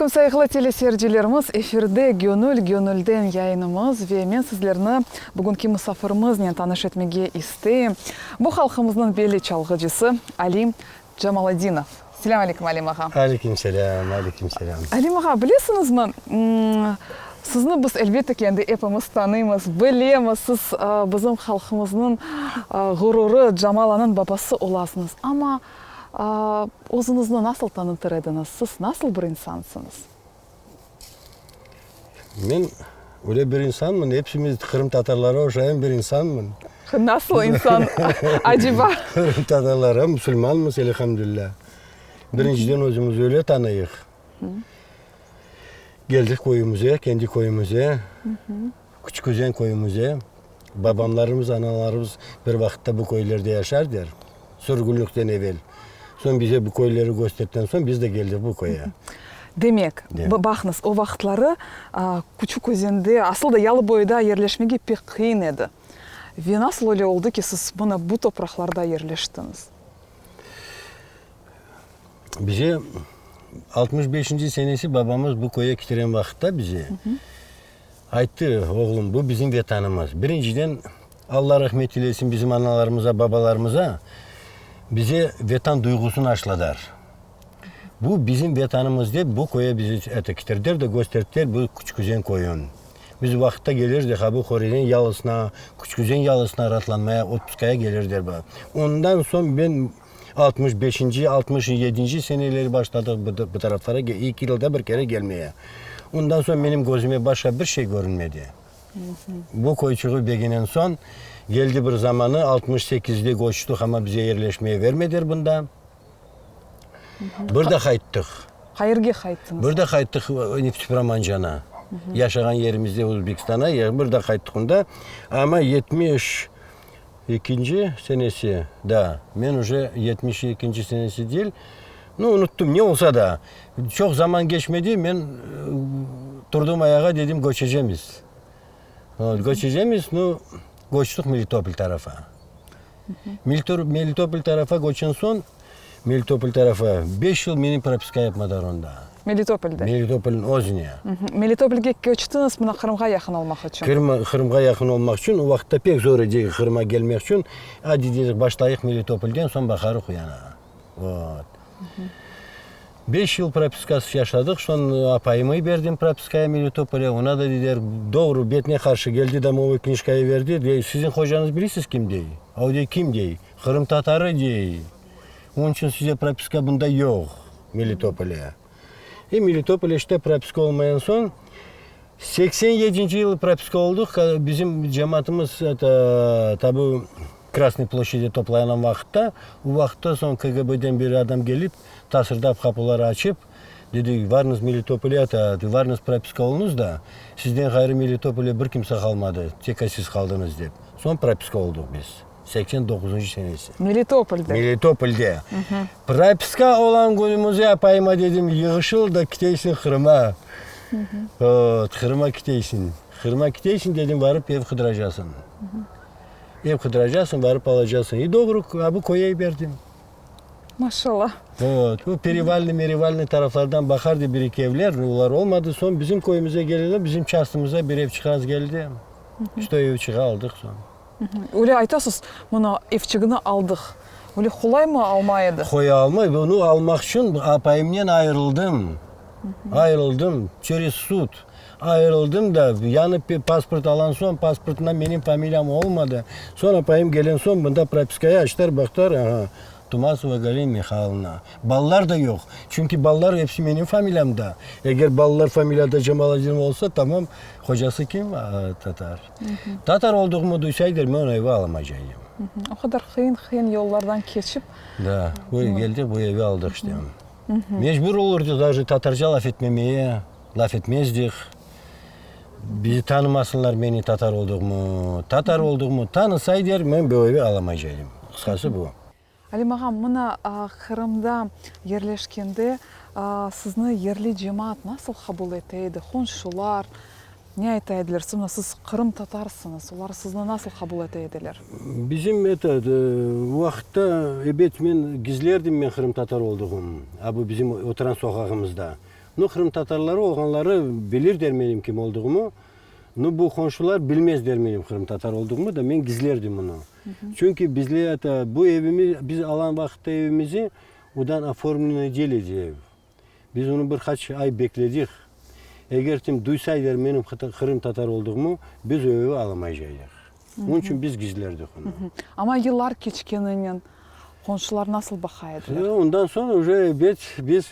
алейкум, сайгылы телесерджилерimiz. Эфирде Gönül yayınımız ve men sizlerni bugünkü misafirimiz bilen tanış etmege isteyim. Bu halkımızın belli çalgıcısı Alim Jamaladinov. Selam aleykum Alim ağa. Aleyküm selam, aleyküm selam. Alim ağa, bilesiniz mi? Sizni biz elbette kendi hepimiz tanıyımız, bilemiz. Siz bizim halkımızın gururu, Jamalanın babası olasınız. Ama özünüzü nasıl tanıtır ediniz? Siz nasıl bir insansınız? Ben öyle bir insanım. Hepimiz Kırım Tatarları oşayan bir insanım. Nasıl insan acaba? Kırım Tatarları Müslümanımız elhamdülillah. Birinciden özümüzü öyle tanıyık. Geldik koyumuza, kendi koyumuza. Küçüküzen koyumuza. Babamlarımız, analarımız bir vakitte bu koylarda yaşardır. Sürgünlükten evvel. Son bize bu koyları gösterdikten sonra biz de geldik bu koya. Demek, bakınız o vaxtları Küçüközende, aslında Yalıboy'da yerleşmegi pek kıyın edi. Ve nasıl öyle oldu ki siz buna bu topraklarda yerleştiniz? Bize 65. senesi babamız bu koya getiren vakitte bize ayttı, oğlum bu bizim vatanımız. Birinciden Allah rahmet eylesin bizim analarımıza, babalarımıza bize vatan duygusunu aşıladılar. Bu bizim vatanımız diye bu koya bizi getirdiler de gösterdiler bu Küçüküzen koyun. Biz vakitte gelirdik bu korenin yalısına, Küçüküzen yalısına ratlanmaya, Otpuskaya gelirdik. Ondan sonra ben 65. 67. seneleri başladık bu taraflara. İlk yılda bir kere gelmeye. Ondan sonra benim gözüme başka bir şey görünmedi. Bu koyçuğu beginen son geldi bir zamanı 68'de koştuk ama bize yerleşmeye vermediler bunda. Burada kayıttık. Hayırga kayıttınız? Burada kayıttık Neftipramancan'a. Yaşayan yerimizde Özbekistan'a. Burada kayıttık onda. Ama 72. senesi da. Ben уже 72. senesi değil. Unuttum ne olsa da. Çok zaman geçmedi. Ben durdum ayağa dedim göçeceğiz. Göçeceğiz. Göçtük Melitopol tarafa. Melitopol tarafa göçen son Melitopol tarafa 5 yıl benim propiska yapmadılar onda. Melitopol'da? Melitopol'un özüne. Melitopol'ga göçtünüz buna Kırım'a yakın olmak için? Kırım'a yakın olmak için o vakitte pek zor idi Kırım'a gelmek için. Hadi dedik başlayık Melitopol'den sonra bakarız yana. 5 yıl propiskası yaşadık. Sonra apayımı verdim propiskaya Melitopol'e. Ona da dediler doğru betine karşı geldi de o knişkayı verdi. Sizin hocanız bilirsiniz kim değil. O değil kim değil. Kırım Tatarı değil. Onun için size propiska bunda yok Melitopol'e. Melitopol'e işte propiska olmayan son 87. yıl propiska olduk. Bizim cemaatimiz tabi Krasny Ploşi'de toplanan vakitte o vakitte son KGB'den bir adam gelip tasırdap kapıları açıp dedi varınız Melitopol'e varınız propiska olunuz da sizden gayrı Melitopol'e bir kimse kalmadı. Tek siz kaldınız deyip. Son propiska olduk biz. 89. senesi. Melitopol'da? Melitopol'da. Propiska olan günümüzü yapayım dedim. Yığışıl da gideysin Kırım'a. Kırım'a gideysin. Kırım'a gideysin dedim varıp ev kıdıracaksın. Ev kıdıracaksın varıp alacaksın. Doğru bu koyayı verdim. Maşallah. Bu Perivalli taraflardan bakardı bir iki evler. Onlar olmadı. Son bizim koyumuza gelirler. Bizim çastımıza bir ev çıkarız geldi. İşte o ev çıkar aldık sonra. Öyle aytasız, bunu evçigini aldık. Öyle kolay mı almaydı? Koyu almayı, onu almak için apayımdan ayrıldım. Ayrıldım, çöres sud. Ayrıldım da yanıp bir pasport alan son pasportuna benim familiyam olmadı. Sonra apayım gelen son bunda propiskaya açtılar, baktılar. Tumasova Galina Mikhailovna. Ballar da yok. Çünkü ballar hepsi benim familyamda. Eğer ballar familyada Jamaladinov olsa tamam. Hocası kim? Tatar. Tatar olduğumu duysaydı ben onu eve alamayacağım. O kadar kıyın yollardan geçip. Da, bu geldi bu evi aldık işte. Mecbur olurdu даже Tatarca laf etmemeye. Laf etmezdik. Bizi tanımasınlar beni Tatar olduğumu tanısaydılar ben bu evi alamayacağım. Kısası bu. Alim ağam, mına Kırım'da yerleşkende sizni yerli cemaat nasıl kabul eteydi? Konşular ne aytaydılar? Siz Kırım Tatarsınız. Onlar sizni nasıl kabul eteydiler? Bizim vakitte evet ben gizlerdim ben Kırım Tatar olduğum. Bu bizim oturan sokağımızda. Ну Kırım Tatarları oğlanları bilirler benim kim olduğumu. Ну bu komşular bilmezler benim Kırım Tatar olduğumu da ben gizlerdim bunu. Çünkü bizle bu evimiz biz alan vakitte evimizi odan oformlanacağız ev. Biz onu birkaç ay bekledik. Eğer kim duysaydılar benim Kırım Tatar olduğumu biz o evi alamayacağız. Onun için biz gizlerdik onu. Ama yıllar geçkeninin komşular nasıl bakaydılar? Ondan sonra biz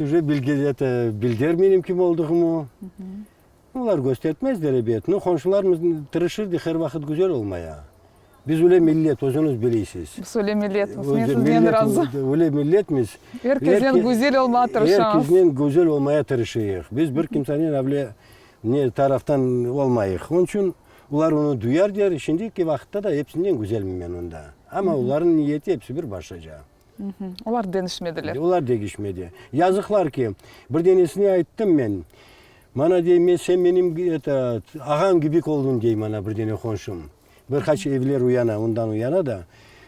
bildir benim kim olduğumu. Onlar göstermezler elbet. Komşularımız tırışırdı her vakit güzel olmaya. Biz öyle millet, özünüz bilirsiniz. Biz öyle milletimiz, men sizden razı. Öyle milletimiz. Herkesten güzel olmaya tırışıyoruz. Herkesten güzel olmaya tırışıyoruz. Biz bir kimsenin öyle ne taraftan olmayız. Onun için onlar onu duyar der. Şimdiki vakitte de hepsinden güzel mi ben onda. Ama onların niyeti hepsi bir başlıca. Onlar denişmediler. Onlar değişmedi. Yazıklar ki bir tanesini ayttım ben. Bana diyeyim sen benim ağam gibi oldun diyeyim bana bir tane komşum. Birkaç evler ondan uyana da.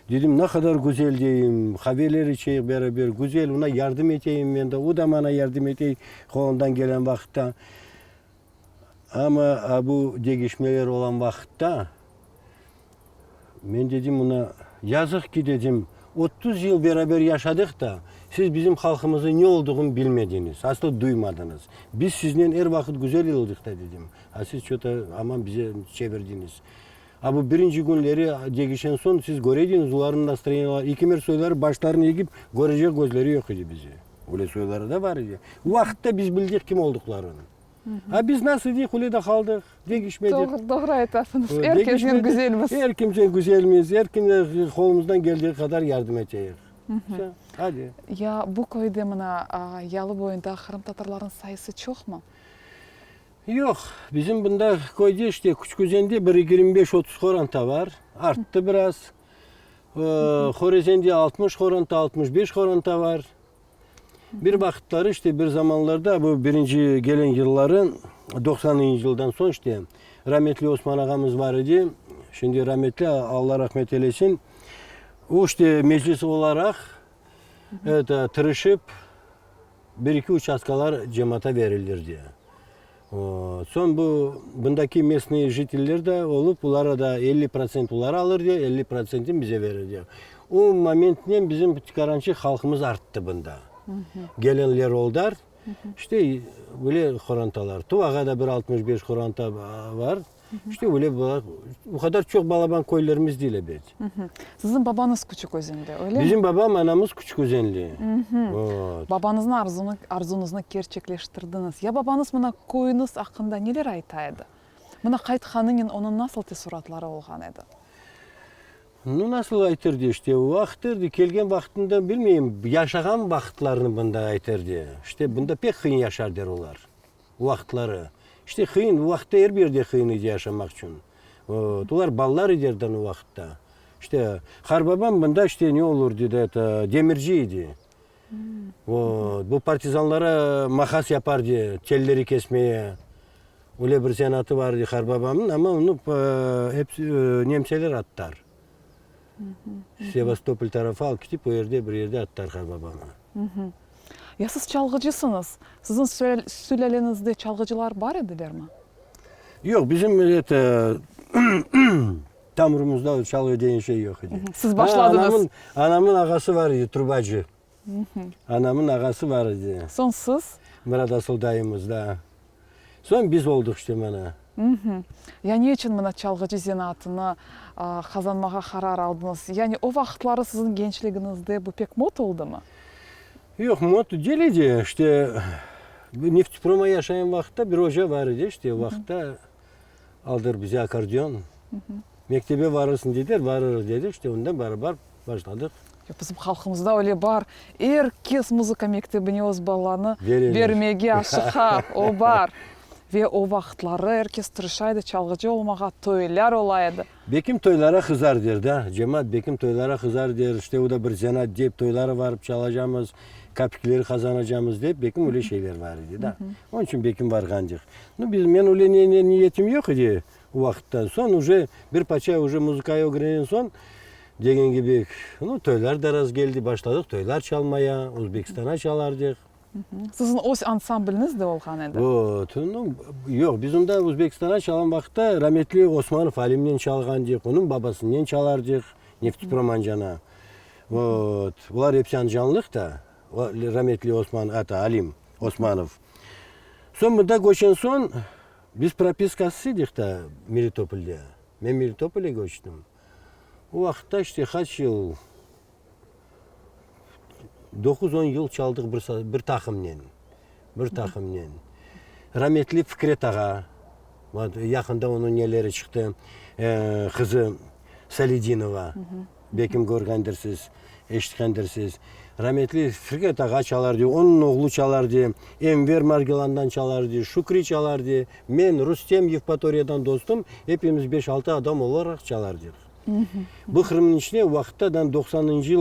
Dedim ne kadar güzel diyeyim. Haberleri çekip beraber güzel ona yardım edeyim ben de. O da bana yardım edeyim kolundan gelen vakitte. Ama bu değişmeler olan vakitte ben dedim ona yazık ki dedim 30 yıl beraber yaşadık da siz bizim halkımızın ne olduğunu bilmediniz. Aslında duymadınız. Biz sizinle her vakit güzel olduk da dedim. Siz çok aman bize çevirdiniz. Bu birinci günleri değişen son siz gördünüz onların nastroyları. İki soyları başlarını yıkıp görecek gözleri yok idi bizi. Öyle soyları da var idi. O vakitte biz bildik kim olduklarını. Biz nasıl dedik öyle de kaldık. Değişmedik. Doğru aytasınız. Herkesten güzelmiz. Herkesten güzelmiz. Herkesten kolumuzdan geldiği kadar yardım edeceğiz. Hadi. Ya bu köyde mına yalı boyunda Kırım Tatarların sayısı çok mu? Yok. Bizim bunda köyde işte Küçüküzen'de bir 25-30 koranta var. Arttı biraz. Horezen'de 60 koranta, 65 koranta var. Bir vakitleri işte bir zamanlarda bu birinci gelen yılların 90'lı yıldan son işte rahmetli Osman ağamız var idi. Şimdi rahmetli Allah rahmet eylesin. O işte meclis olarak tırışıp bir iki uçaskalar cemaate verilir diye. Son bundaki mesni jitiller de olup bunlara da 50% onlara alır diye 50%'ini bize verir diye. O momentten bizim çıkarançı halkımız arttı bunda. Gelenler oldular. İşte böyle korantalar. Tuvağa da bir 65 koranta var. İşte böyle bu kadar çok balaban koylarımız değil elbet. Sizin babanız Küçüközen'de öyle mi? Bizim babam anamız Küçüközenli. Babanızın arzunuzunu gerçekleştirdiniz. Ya babanız buna koyunuz hakkında neler aytaydı? Buna kayıthanının onun nasıl tesuratları olgan edi? Nasıl aytırdı işte o vaxtırdı kelgen vaxtında bilmeyeyim yaşagan vaxtlarını bunda aytırdı. İşte bunda pek kıyın yaşar der olar. O vaxtları. İşte kıyın o vaxtta her bir yerde kıyın idi yaşamak için. Onlar ballar ederden o vaxtta. İşte Harbabam bunda işte ne olurdu da demirciydi. Bu partizanlara makas yapardı telleri kesmeye. Öyle bir senatı vardı Harbabam'ın ama onu hepsi Nemseler attılar. Sevastopol tarafı al gidip o yerde bir yerde attılar Harbabam'a. Ya siz çalgıcısınız. Sizin sülalenizde çalgıcılar var ediler mi? Yok bizim tamurumuzda çalgı diyen şey yok idi. Siz başladınız. Anamın ağası var idi, turbacı. Anamın ağası var idi. Son siz? Murat Asıl dayımız da. Son biz olduk işte bana. Ya niçin buna çalgıcı zenatını kazanmağa karar aldınız? Yani o vaxtları sizin gençliğinizde bu pek mod oldu mu? Yok mod geleceği işte Nefteprom'a yaşayan vakitte bir hoca var idi işte o vakitte aldır bize akordeon. Mektebe varırsın dediler, varırız dedik işte ondan beraber başladık. Ya bizim halkımızda öyle var. Herkes müzika mektebine öz ballarını vermeye aşığa o var. Ve o vaxtları herkes tırışaydı çalgıcı olmağa, toylar olaydı. Bekim toylara kızar der de, cemaat bekim toylara kızar der. İşte o da bir zenat deyip toylara varıp çalacağımız, kapikleri kazanacağımız deyip bekim öyle şeyler var idi da. Onun için bekim var gancık. Ben öyle niyetim yok idi o vakitten son. Bir paça müzikaya öğrenen son. Dediğin gibi toylar da raz geldi, başladık toylar çalmaya, Özbekistan'a çalardık. Sizin öz ansambliniz de olgan edi. Yok, biz onda Uzbekistan'a çalan vakitte rahmetli Osmanov Halim'den çalgancık, onun babasından çalarcık, Neftipromancan'a. Bunlar hepsi canlılık da, rahmetli Halim Osmanov. Son burada koşan son, biz propiskasıydık da Melitopol'de. Ben Melitopol'e koştum. O vakitte işte kaç yıl, 9-10 yıl çaldık bir takımla. Rahmetli Fikret Ağa, yakında onun neleri çıktı, kızı Salidinova, bekim görgendirsiz, eşitkendirsiz. Rahmetli Fikret Ağa çalardı, onun oğlu çalardı, Enver Margilan'dan çalardı, Şükri çalardı. Ben Rustem Yevpatoriya'dan dostum, hepimiz 5-6 adam olarak çalardık. Bu Kırım'ın içine vakitten 90'ıncı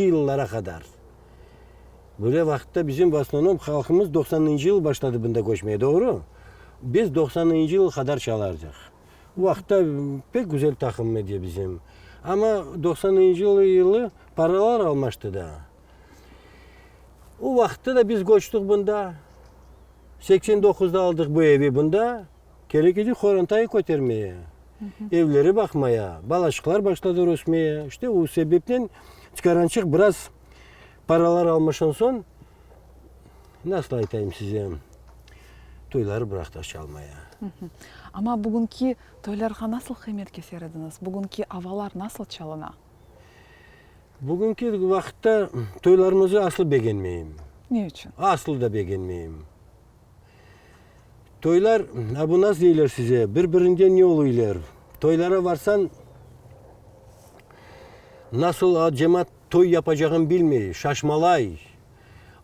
yıllara kadar. Böyle vakitte bizim bastonum halkımız 90'ıncı yıl başladı bunda koşmaya, doğru? Biz 90'ıncı yıl kadar çalardık. O vakitte pek güzel takım diye bizim. Ama 90'ıncı yılı paralar almıştı da. O vakitte de biz koştuk bunda. 89'da aldık bu evi bunda. Gerekli Korantay'ı götürmeye. Evleri bakmaya. Balaşıklar başladı rosmaya. İşte o sebepten çıkarançık biraz paralar almışın son, nasıl aytayım size, toyları bıraktık çalmaya. Ama bugünkü toylarga nasıl kıymet keserediniz? Bugünkü avalar nasıl çalına? Bugünkü vakitte toylarımızı aslı beğenmeyim. Ne için? Aslı da beğenmeyim. Toylar, bu nasıl deyirler size, birbirinden ne oluyorlar? Toylara varsan, nasıl cemaat toy yapacağını bilmiyor, şaşmalay.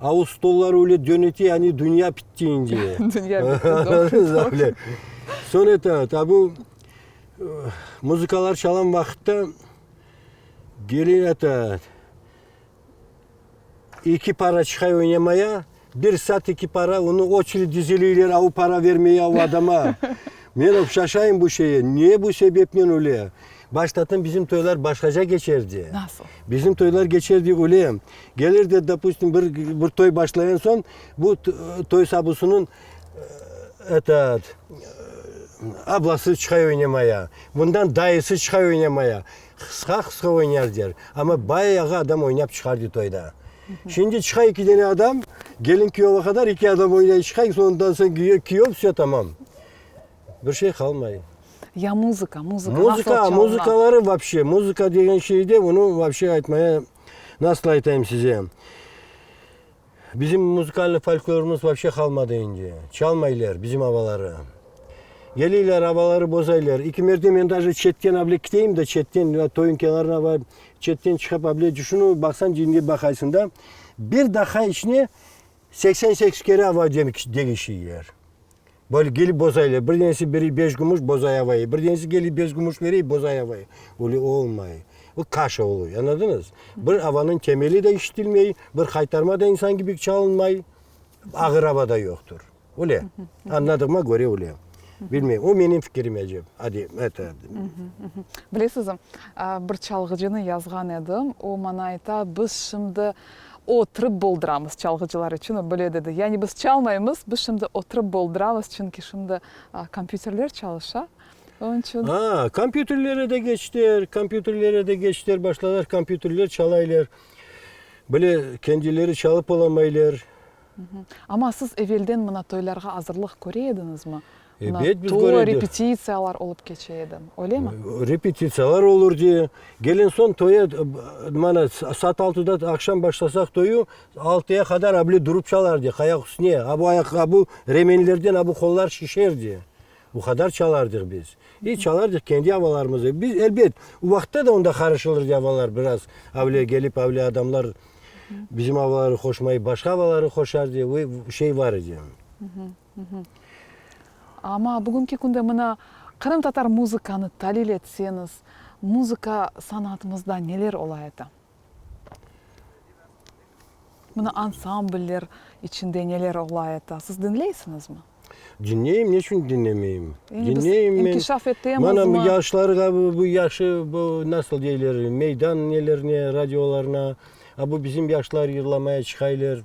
Ağustoslar öyle dönütü, yani dünya bittiğince. Dünya bitti, doğru. Sonra tabi müzikalar çalan vakitte gelin iki para çıkıyor oynamaya, bir saat iki para, onu oçili dizililer, o para vermeye o adama. Ben şaşayım bu şeye, niye bu sebepten öyle? Başlatın bizim toylar başkaca geçerdi. Nasıl? Bizim toylar geçerdi öyle. Gelirdi допустим bir toy başlayan son bu toy sabusunun ablası çıkıyor oynamaya. Bundan dayısı çıkıyor oynamaya. Kısa oynar der. Ama bayağı adam oynayıp çıkardı toyda. Şimdi çıkıyor iki tane adam, gelin kıyova kadar iki adam oynayıp çıkıyor, sonundan sonra kıyov tamam. Bir şey kalmıyor. Ya muzika nasıl çalına? Muzikaları вообще, muzika degen şeyde bunu вообще aytmaya nasıl aytayım size? Bizim muzikalli folklorumuz вообще kalmadı ince. Çalmaylar bizim havaları. Geliyorlar havaları bozaylar. İki mertem ben даже çetten abla gideyim de çetten toyun kenarına var. Çetten çıkıp abla şunu baksan cindi bakaysın da bir dakika içine 88 kere hava değişiyor. Böyle gelip bozaylar. Bir tanesi biri 5 gümüş bozay havayı. Bir tanesi gelip 5 gümüş veriyor bozay havayı. Öyle olmuyor. O kaşa oluyor. Anladınız? Bir havanın temeli de işitilmiyor. Bir kaytarma da insan gibi çalınmıyor. Ağır havada yoktur. Öyle. Anladığıma göre öyle. Bilmiyorum. O benim fikrim Ecep. Hadi. Bilesiz, bir çalgıcını yazgan edim. O bana ayta biz şimdi oturup bolduramız çalgıcılar için böyle dedi. Yani biz çalmayımız, biz şimdi oturup bolduramız çünkü şimdi kompüterler çalışa. Onun için... Kompüterlere de geçtiler, başladılar kompüterler çalaylar. Böyle kendileri çalıp olamaylar. Ama siz evvelden buna toylarga hazırlık koruydunuz mu? Evet, biz toy repetitsiyalar olup geçeydi, öyle mi? Repetitsiyalar olur diye. Gelin son toya, bana saat 6'da akşam başlasak toyu 6'ya kadar abli durup çalardı. Ayak üstüne, bu remenlerden bu kollar şişerdi. Bu kadar çalardık biz. İyi çalardık kendi havalarımızı. Biz elbet o vakte de onda karışılır havalar biraz. Avliye gelip avliye adamlar bizim havaları koşmayı, başka havaları koşar diye bu şey var diye. Ama bugünkü günde bana Kırım Tatar muzikanı talil etseniz, muzika sanatımızda neler olaydı? Buna ansambller içinde neler olaydı? Siz dinleysiniz mi? Dinleyeyim, ne için dinlemeyeyim? Yani dinleyeyim ben. İnkişaf ettiğimiz Bana mi? yaşlar bu yaşı bu nasıl diyorlar meydan nelerine radyolarına bu bizim yaşlar yırlamaya çıkaylar.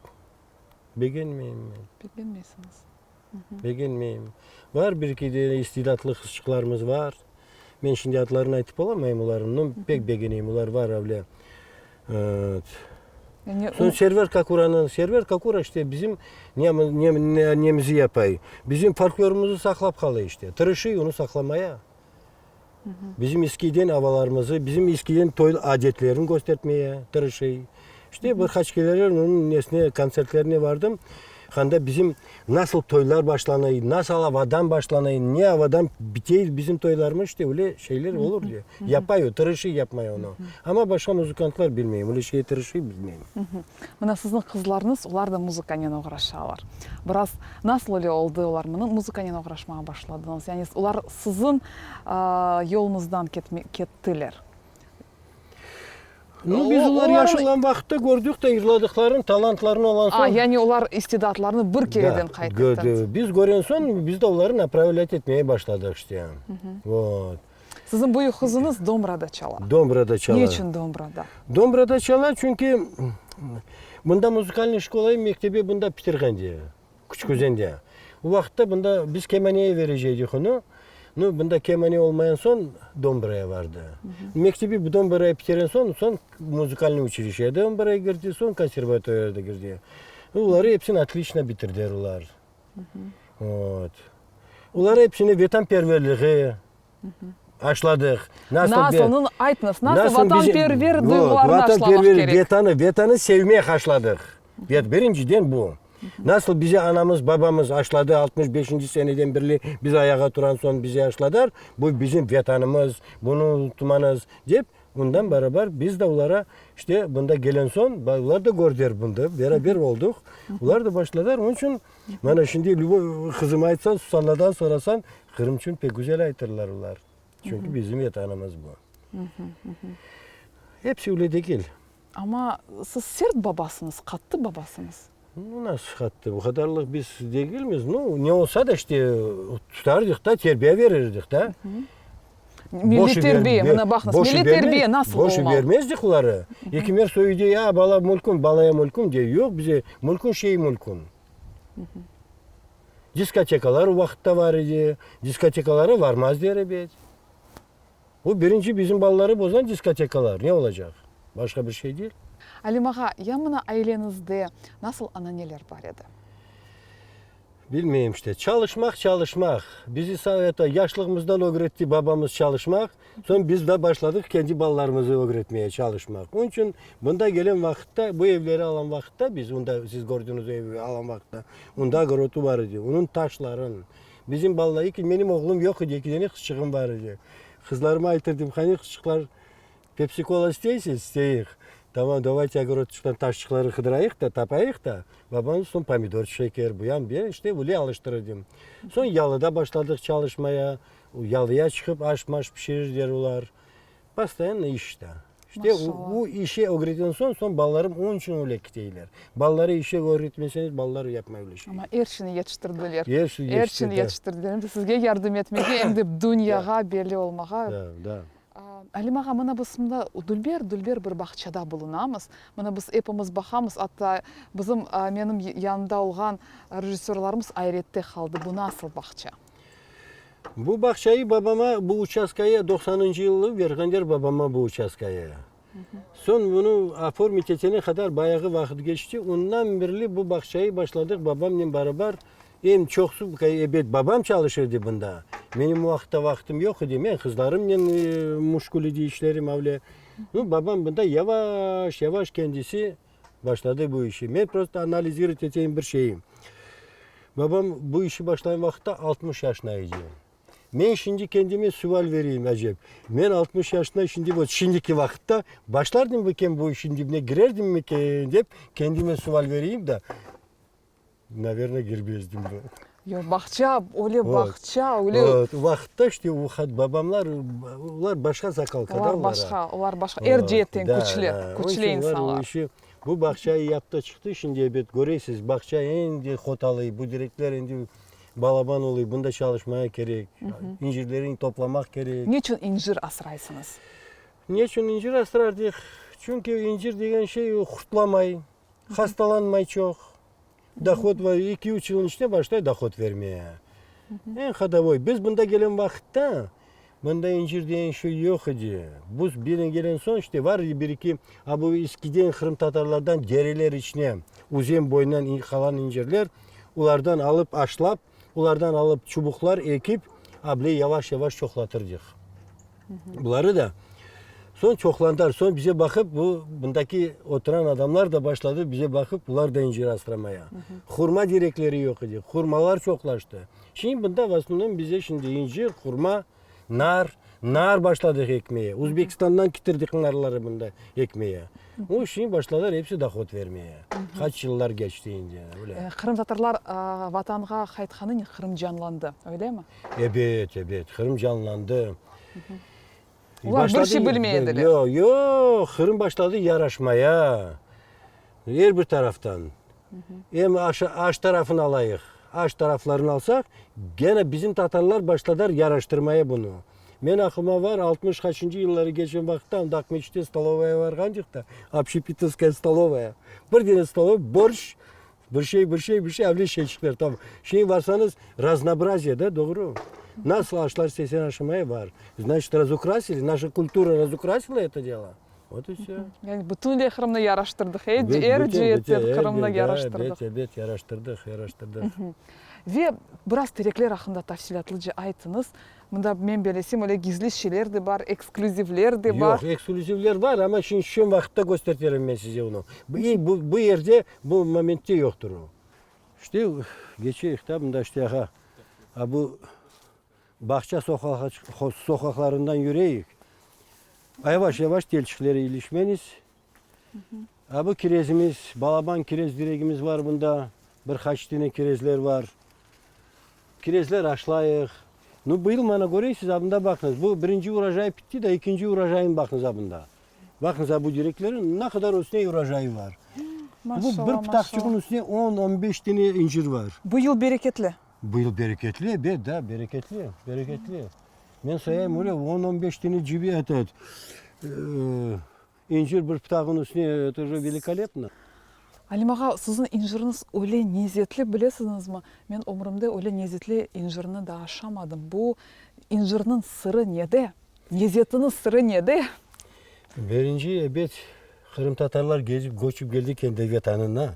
Beğenmeyim ben. Beğenmiyorsunuz. Beğenmeyim. Var bir iki de istidatlı kızçıklarımız var. Ben şimdi adlarını aytıp olamayım onların. Pek beğeneyim. Onlar var öyle. Evet. Yani Son Server Kakura işte bizim nemizi yapay. Bizim folklorumuzu saklap kalıyor işte. Tırışı onu saklamaya. Bizim eskiden havalarımızı, bizim eskiden toy adetlerini göstermeye tırışı. İşte birkaç kere onun nesne konsertlerine vardım. Handa bizim nasıl toylar başlanıyor, nasıl havadan başlanıyor, niye havadan bitiyor bizim toylarımız işte öyle şeyler olur diye. Yapıyor, tırışı yapmıyor onu. Ama başka müzikantlar bilmeyeyim, öyle şey tırışı bilmeyeyim. Мына сіздің қызларыңыз, олар да музыкамен уğraşалар. Biraz nasıl öyle oldu олар музыкамен уğraşmaya başladınız? Yani олар sizin yolunuzdan kettiler. Biz onları yaş olan vakitte gördük de irladıkların talantlarını olan son. Yani onlar istidatlarını bir kereden kaydettiniz. Biz gören son biz de onları направлять etmeye başladık işte yani. Вот. Sizin bu kızınız Dombra'da çalar. Dombra'da çalar. Niçin Dombra'da? Dombra'da çalar çünkü bunda müzikalny şkolayı mektebi bunda bitirgen diye. Küçük özende. O vakitte bunda biz kemaniye vereceğiz onu. Bunda kemani olmayan son Dombra'ya vardı. Mektebi bu Dombra'ya bitiren son müzikalny училище'ye Dombra'ya girdi, son konservatuara girdi. Onları hepsini отлично bitirdiler onlar. Вот. Onları hepsini vatanperverliği aşladık. Nasıl onun aytınız, nasıl vatanperver duygularını aşlamak gerek? Vatanı sevmeye başladık. Birinciden bu. Nasıl bizi anamız babamız aşladı 65. seneden beri biz ayağa duran son bizi aşladılar. Bu bizim vatanımız, bunu unutmanız deyip bundan beraber biz de onlara işte bunda gelen son onlar da gördüler bunda beraber olduk. Onlar da başladılar. Onun için bana şimdi kızıma aytsan Susan'dan sorasan Kırım için pek güzel aytırlar onlar. Çünkü bizim vatanımız bu. Hepsi öyle değil. Ama siz sert babasınız, katı babasınız. Nasıl kattı? Bu kadarlık biz değil miyiz? Ne olsa da işte tutardık da terbiye verirdik da. Milli terbiye, buna bakınız. Milli terbiye nasıl olmalı? Boşu vermezdik onları. Ekimer soyu diye ya bala mulkum, balaya mulkum diye. Yok bize mulkun şeyi mulkum. Diskotekalar o vakitte var idi. Diskotekalara varmaz diye bet. Bu birinci bizim balları bozan diskotekalar. Ne olacak? Başka bir şey değil. Alim ağa, yanına ailenizde nasıl ananeler var idi? Bilmeyeyim işte. Çalışmak. Bizi sayede yaşlılığımızdan öğretti babamız çalışmak. Sonra biz de başladık kendi ballarımızı öğretmeye çalışmak. Onun için bunda gelen vakitte, bu evleri alan vakitte biz, siz gördüğünüz evi alan vakitte, onda grotu var idi. Onun taşların. Bizim ballayı ki benim oğlum yok idi. 2 tane kızçığım var idi. Kızlarıma aytırdım. Hani kızçıklar Pepsi Cola isteyseniz isteyik. Tamam, давайте огородçuktan taşçıkları kıdırayık da tapayık da babamız son pomidor, şeker, bu yan bir işte böyle alıştırdım. Son yalıda başladık çalışmaya. Yalıya çıkıp aş pişirir diyorlar. Pastayanla işte. İşte bu işe öğreten son ballarım onun için öyle kiteyler. Balları işe öğretmeseniz balları yapmayı öyle şey. Ama erşini yetiştirdiler. Erşini yetiştirdiler. Hem de sizge yardım etmeye hem de dünyaya belli olmağa. Da. Alim ağa, mana bizimde dülber bir bağçada bulunamız. Mana biz hepimiz baxamız. Hatta bizim benim yanımda olan rejissörlerimiz ayrette kaldı. Bu nasıl bağça? Bu bahçeyi babama, bu uçaskaya 90. yılı vergenler babama bu uçaskaya. Son bunu aform etene kadar bayağı vakit geçti. Ondan beri bu bahçeyi başladık babamla beraber. En çoksu babam çalışırdı bunda. Benim vaktim yok idi. Ben kızlarımla muşkul idi işlerim öyle. Babam bunda yavaş kendisi başladı bu işi. Ben prosta analiz edeceğim bir şeyim. Babam bu işi başlayan vakitte 60 yaşındaydı. Ben şimdi kendime sual vereyim acaba. Ben 60 yaşında şimdiki vakitte başlardım mı bu işin dibine girerdim mi deyip kendime sual vereyim de naverine girmezdim ben. Ya bağça, öyle bağça, öyle. Vakitte işte babamlar başka sakal kadar Onlar başka. Erciyetten küçlü insanlar. Bu bahçeyi yaptı çıktı şimdi evet görüyorsunuz bahçe en hotalı bu direkler en balaban oluyor. Bunda çalışmaya gerek. İncirlerini toplamak gerek. Niçin incir asraysınız? Niçin incir asrardık? Çünkü incir degen şey kurtlamay, hastalanmay çok. Dоход var 2-3 yılın içinde başlıyor dоход vermeye. En kadavoy. Biz bunda gelen vakitte bunda incir diyen şey yok idi. Bu birine gelen son işte var bir iki bu eskiden Kırım Tatarlardan geriler içine uzun boyundan kalan incirler onlardan alıp aşlap onlardan alıp çubuklar ekip ablayı yavaş yavaş çoklatırdık. Bunları da son çoklandılar. Son bize bakıp bundaki oturan adamlar da başladı bize bakıp bunlar da incir aslamaya. Hurma direkleri yok idi. Hurmalar çoklaştı. Şimdi bunda aslında bize şimdi incir, hurma, nar başladık ekmeye. Uzbekistan'dan getirdik narları bunda ekmeye. O şimdi başladılar hepsi dоход vermeye. Kaç yıllar geçti ince. Öyle. Kırım Tatarlar vatanға қайтқанын Kırım canlandı, öyle mi? Evet. Kırım canlandı. Ular bir şey bilmeyediler. Yok. Kırım başladı yaraşmaya. Her bir taraftan. Hem aş tarafını alayık. Aş taraflarını alsak gene bizim Tatarlar başladılar yaraştırmaya bunu. Men aklıma var 60 kaçıncı yılları geçen vakitten Dakmeç'te stolovaya vargancık da Общепитовская stolovaya. Bir tane stolova borş bir şey öyle şeyler tamam. Şimdi varsanız разнообразие da doğru. Nasıl aşlar sesen aşamaya var. Значит разукрасили, наша культура разукрасила это дело. Вот и все. Yani bütün Kırım'ı yaraştırdık. Her cihetten Kırım'ı yaraştırdık. Evet, yaraştırdık. Ve biraz terekler hakkında tafsilatlıca aytınız. Bunda men belesem öyle gizli şeyler de var, ekskluzivler de var. Yok, ekskluzivler var ama şimdi şu vakitte gösteririm ben size onu. Bu yerde, bu momentte yoktur o. İşte geçiyor kitabında işte bu bahçe sokaklarından yürüyük. Yavaş yavaş delçiklere ilişmeniz. Bu kirezimiz, balaban kirez direğimiz var bunda. Birkaç tane kirezler var. Kirezler aşlayık. Bu yıl bana göre siz abında bakınız. Bu birinci urajay bitti de ikinci urajayın bakınız abında. Bakınız bu direklerin ne kadar üstüne urajayı var. Maşallah, Bu bir pıtakçığın üstüne 10-15 tane incir var. Bu yıl bereketli. Bu yıl bereketli, bereketli. Ben sayayım öyle 10-15 tane cibi etet. İncir bir pıtağın üstüne это же великолепно. Halim ağa, sizin inciriniz öyle nezetli bilesiniz mi? Ben ömrümde öyle nezetli incirini daha aşamadım. Bu incirinin sırrı nede? Nezetinin sırrı nede? Birinci evet Kırım Tatarlar gezip göçüp geldikken devletanına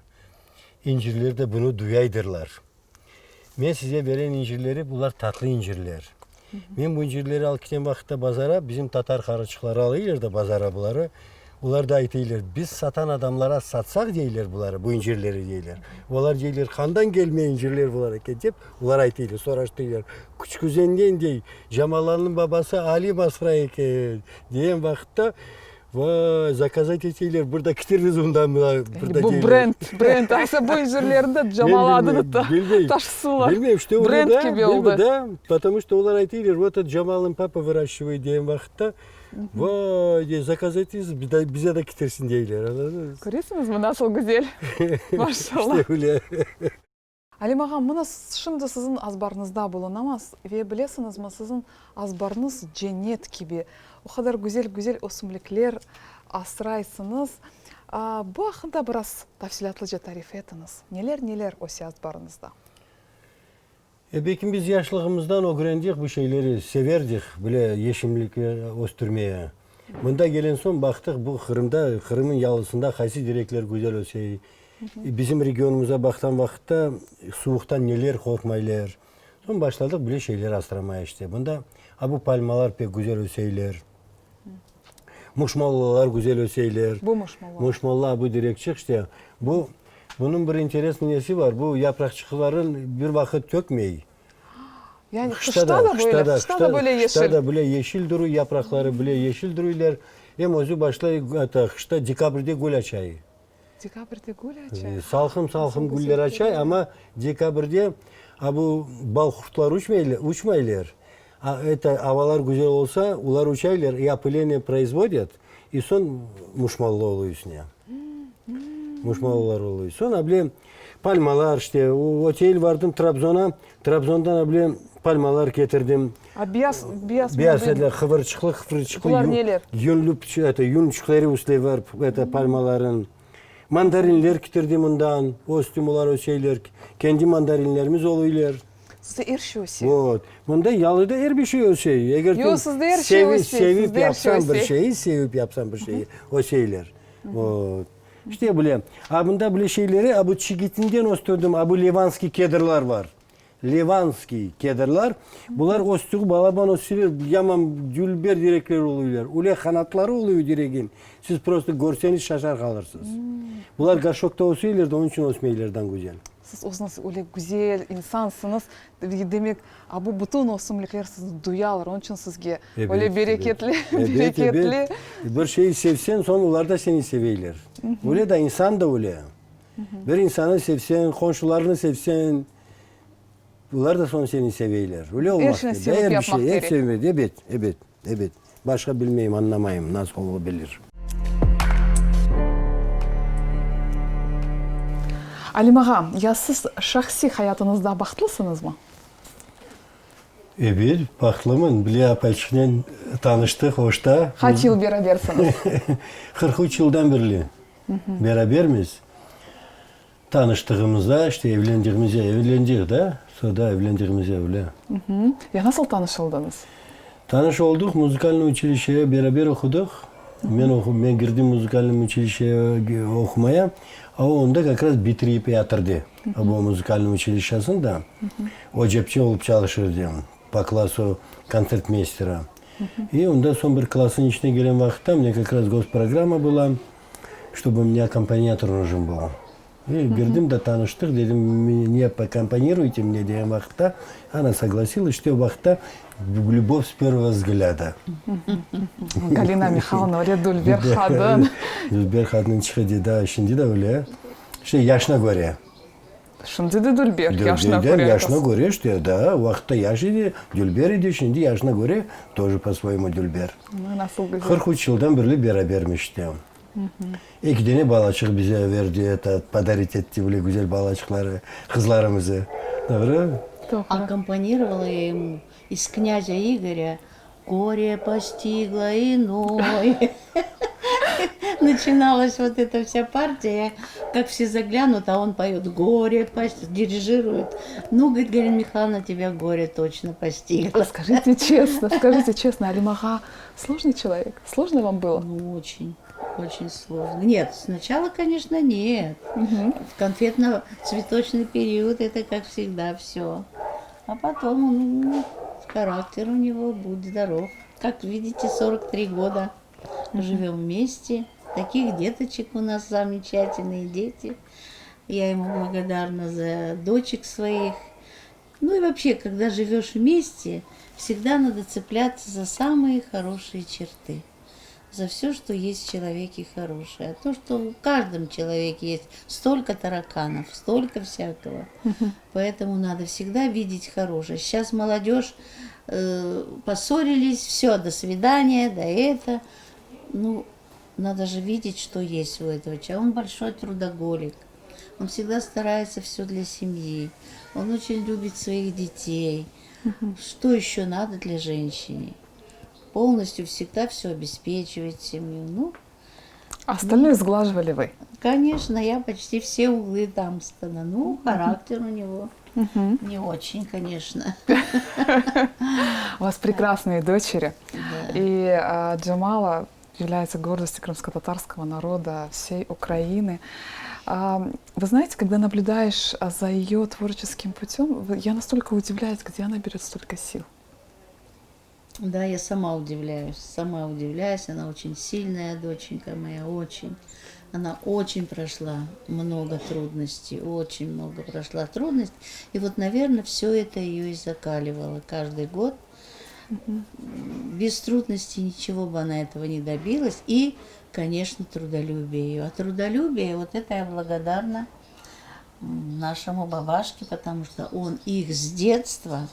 incirler de bunu duyaydırlar. Ben size veren incirleri bunlar tatlı incirler. Ben bu incirleri alırken vakitte pazara bizim Tatar karıçıkları alıyorlar da pazara bunları. Bunlar da aytıyorlar. Biz satan adamlara satsak deyirler bunları, bu incirleri deyirler. Onlar deyirler, kandan gelmeyen incirler bunlara ketip, bunlar aytıyorlar, soraştırıyorlar. Küçük üzerinden değil, Camalan'ın babası Ali Basra'yı diyen vakitte vay zakazat etiyler, burada getiririz ondan. Bu brand. Aysa bu incirlerinde Cemal adını da taşısınlar. Bilmiyorum işte orada Brand gibi oldu. Да, потому что onlar aytıyorlar, вот это Cemal'ın papa выращивает diyen vakitte vay zakazat bize de getirsin deyirler. Görüyorsunuz mu nasıl güzel? Maşallah. İşte öyle. Halim ağa, mına şimdi sizin azbarınızda bulunamaz ve bilesiniz mi sizin azbarınız cennet gibi. O kadar güzel ösümlükler asraysınız. Bu hakkında biraz tafsilatlıca tarif etiniz. Neler o azbarınızda? Belki biz yaşlığımızdan öğrendik bu şeyleri, severdik böyle yeşimlik östürmeye. Bunda gelen son baktık bu Kırım'ın yalısında kaysı direkler güzel ösey. Bizim regionumuza baktan vakitte soğuktan neler korkmaylar. Son başladık böyle şeyler astırmaya işte. Bunda bu palmalar pek güzel öseyler. Muşmallalar güzel öseyler. Bu muşmallar. Muşmallar bu direkçik işte. Bunun bir interes niyesi var. Bu yaprakçıkların bir vakit dökmeyi. Yani kışta da böyle yeşil. Kışta da böyle yeşil duru yaprakları böyle yeşil duruyorlar. Hem özü başlayıp kışta dekabrde gül açayı. Dekabrde gül açayı. Salkım güller açay ama dekabrde bu bal kurtlar uçmaylar. Havalar güzel olsa ular uçaylar, yapıleni производят и son muşmallı oluyor üstüne. Muşmallar oluyor. Sonra bile palmalar işte o otel vardım Trabzon'a. Trabzon'dan bile palmalar getirdim. Beyazlar kıvırcıklı Bunlar neler? yunçukları üstü var palmaların. Mandarinler kitirdi bundan. O stümülar o şeyler. Kendi mandarinlerimiz oluyorlar. Sizde erşi öse. Вот. Bunda yalıda her bir şey o şey. Eğer Yo, sizde her şey o şey, sevip sizde her şey o yapsan bir şey. şeyi, sevip yapsan bir şeyi. O şeyler. Вот. İşte böyle. Ha bunda böyle şeyleri, bu çigitinden osturdum. Bu Levanski kedirler var. Levanski kedirler. Bunlar ostuğu balaban ostuğu yaman gülber direkler oluyorlar. Öyle kanatları oluyor direğin. Siz prosto görseniz şaşar kalırsınız. Bunlar garşokta osuyorlar da onun için osmeylerden güzel. Siz osunuz öyle güzel insansınız. Demek bu bütün osumlikler sizi duyarlar. Onun için sizge öyle bereketli, bereketli. Bir şeyi sevsen sonra onlar da seni seviyorlar. Öyle de insan da öyle. Bir insanı sevsen, komşularını sevsen, bunlar da sonra seni seviyorlar. Öyle olmaz. Eşine sevip Değer bir yapmak şey. gerek. Hep sevmek. Evet. Başka bilmeyeyim, anlamayayım. Nasıl olabilir? Alim ağa, ya siz şahsi hayatınızda baktlısınız mı? Evet, baklımın. Bile apaçıkla tanıştık hoşta. Kaç yıl berabersiniz? 43 yıldan beri beraberiz. Tanıştığımızda işte evleneceğiz de sonra da evleneceğimize öyle. Ya nasıl tanışıldınız? Tanış olduk, müzikalne училище'ye beraber okuduk. Ben girdim müzikalne училище'ye okumaya. Ama onda kakraz bitirip yatırdı. Bu müzikalne училище'sinde o cepçi olup çalışırdı. Po klasu konsertmeistera. И ondan son bir klasın içine giren vakitte мне как раз госпрограмма была, чтобы мне аккомпаниатор нужен был. И girdim de tanıştık, dedim niye аккомпанируете мне diye vakitte. Она согласилась, что vakitte любовь с первого взгляда. Галина Михайловна öyle dülber kadın. Dülber kadın çıkıyor da şimdi de öyle. İşte yaşına göre. Şimdi de dülber, yaşına Yaşına göre. Yaşına göre işte da vakitte yaş idi, dülber idi, şimdi yaşına göre тоже по-своему dülber. Nasıl güzel. 43 yıldan beri berabermişti. İki tane balacık bize verdi, pодарить etti böyle güzel balacıkları, kızlarımızı. Doğru? Doğru. Аккомпанировала я ему из князя Игоря «Горе постигло иной». Начиналась вот эта вся партия, как все заглянут, а он поет «Горе постигло», дирижирует. Ну, говорит, Галина Михайловна, тебя горе точно постигло. Скажите честно, Алим аға сложный человек? Сложно вам было? Ну, очень сложно. Нет, сначала, конечно, нет. В конфетно-цветочный период это, как всегда, все. А потом характер у него, будь здоров. Как видите, 43 года живем вместе. Таких деточек у нас замечательные дети. Я ему благодарна за дочек своих. Ну и вообще, когда живешь вместе, всегда надо цепляться за самые хорошие черты. За все, что есть в человеке хорошее. А то, что в каждом человеке есть столько тараканов, столько всякого. Поэтому надо всегда видеть хорошее. Сейчас молодежь поссорились, все, до свидания, до это. Ну, надо же видеть, что есть у этого человека. Он большой трудоголик. Он всегда старается все для семьи. Он очень любит своих детей. Что еще надо для женщины? Полностью всегда все обеспечивает семью. Ну, Остальное сглаживали вы? конечно, я почти все углы там стану. Ну, характер у него не очень, конечно. У вас прекрасные дочери. Да. И Джамала является гордостью крымско-татарского народа, всей Украины. Вы знаете, когда наблюдаешь за ее творческим путем, я настолько удивляюсь, где она берет столько сил. Да, я сама удивляюсь. Она очень сильная доченька моя, очень. Она очень прошла много трудностей, очень много прошла трудностей. И вот, наверное, все это ее и закаливало каждый год. Без трудностей ничего бы она этого не добилась. И, конечно, трудолюбие ее. А трудолюбие, вот это я благодарна нашему бабашке, потому что он их с детства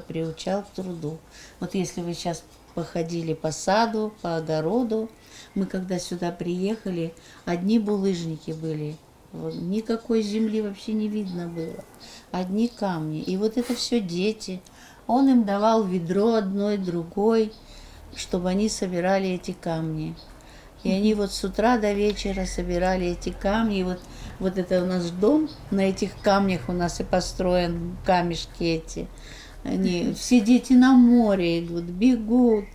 приучал к труду. Вот если вы сейчас походили по саду, по огороду, мы когда сюда приехали, одни булыжники были, вот, никакой земли вообще не видно было, одни камни. И вот это все дети. Он им давал ведро одной, другой, чтобы они собирали эти камни. И они вот с утра до вечера собирали эти камни. И вот это у нас дом, на этих камнях у нас и построен камешки эти. Они, все дети на море идут, бегут.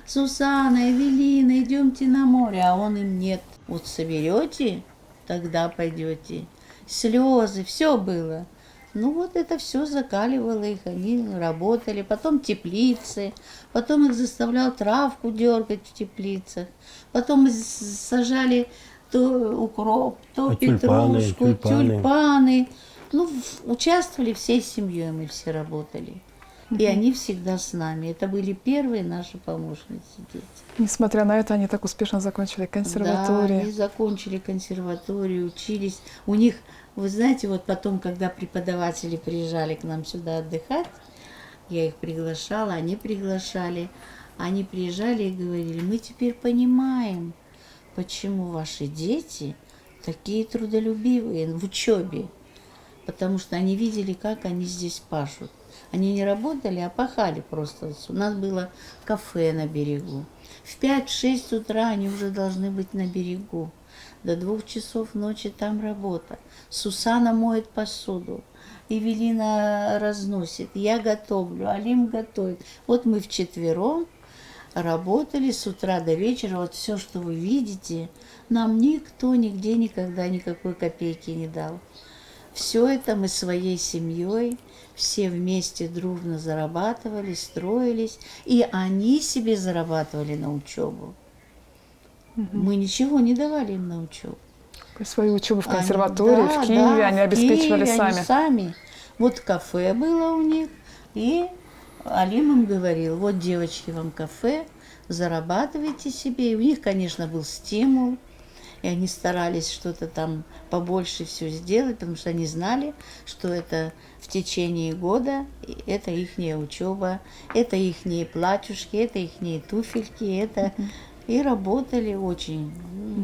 Сусана, Эвелина, идемте на море. А он им нет. Вот соберете, тогда пойдете. Слезы, все было. Ну вот это все закаливало их, они работали. Потом теплицы, потом их заставлял травку дергать в теплицах. Потом сажали то укроп, то петрушку, тюльпаны. Ну, участвовали всей семьей, мы все работали. И они всегда с нами. Это были первые наши помощницы, дети. Несмотря на это, они так успешно закончили Да, консерваторию. они закончили консерваторию, учились. У них, вы знаете, вот потом, когда преподаватели приезжали к нам сюда отдыхать, я их приглашала, они приглашали. Они приезжали и говорили: мы теперь понимаем, почему ваши дети такие трудолюбивые в учебе. Потому что они видели, как они здесь пашут. Они не работали, а пахали просто. У нас было кафе на берегу. В 5-6 утра они уже должны быть на берегу. До 2 часов ночи там работа. Сусана моет посуду. Эвелина разносит. Я готовлю, Алим готовит. Вот мы вчетвером работали с утра до вечера. Вот все, что вы видите, нам никто нигде никогда никакой копейки не дал. Все это мы своей семьей, все вместе дружно зарабатывали, строились, и они себе зарабатывали на учебу. Мы ничего не давали им на учебу. Свою учебу в консерватории, в Киеве они обеспечивали сами. Они сами. Вот кафе было у них, и Алим им говорил: вот, девочки, вам кафе, зарабатывайте себе. И у них, конечно, был стимул. И они старались что-то там побольше все сделать, потому что они знали, что это в течение года, это ихняя учеба, это ихние платьюшки, это ихние туфельки, это... И работали очень,